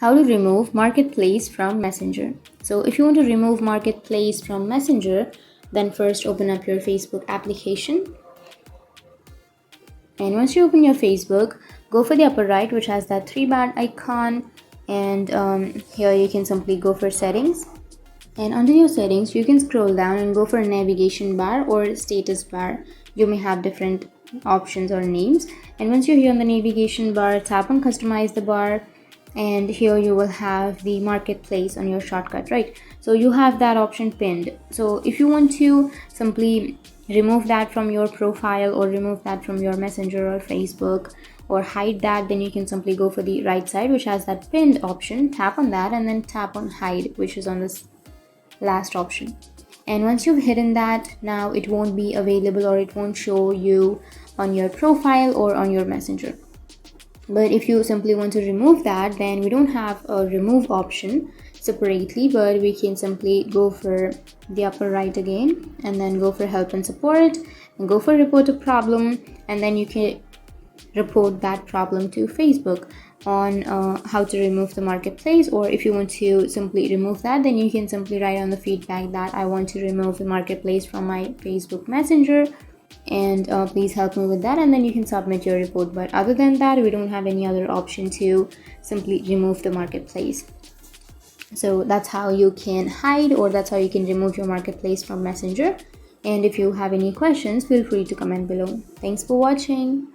how to remove Marketplace from Messenger. So if you want to remove Marketplace from Messenger, then first open up your Facebook application. And once you open your Facebook, go for the upper right, which has that 3 bar icon. And here you can simply go for settings. And under your settings, you can scroll down and go for a navigation bar or status bar. You may have different options or names. And once you're here on the navigation bar, tap on customize the bar. And here you will have the Marketplace on your shortcut, right? So you have that option pinned. So if you want to simply remove that from your profile or remove that from your Messenger or Facebook or hide that, then you can simply go for the right side, which has that pinned option. Tap on that and then tap on hide, which is on this last option. And once you've hidden that, now it won't be available or it won't show you on your profile or on your Messenger. But if you simply want to remove that, then we don't have a remove option separately, but we can simply go for the upper right again and then go for help and support and go for report a problem, and then you can report that problem to Facebook on how to remove the Marketplace. Or if you want to simply remove that, then you can simply write on the feedback that I want to remove the Marketplace from my Facebook Messenger, and please help me with that, and then you can submit your report. But other than that, we don't have any other option to simply remove the Marketplace. So that's how you can hide, or that's how you can remove your Marketplace from Messenger. And if you have any questions, feel free to comment below. Thanks for watching.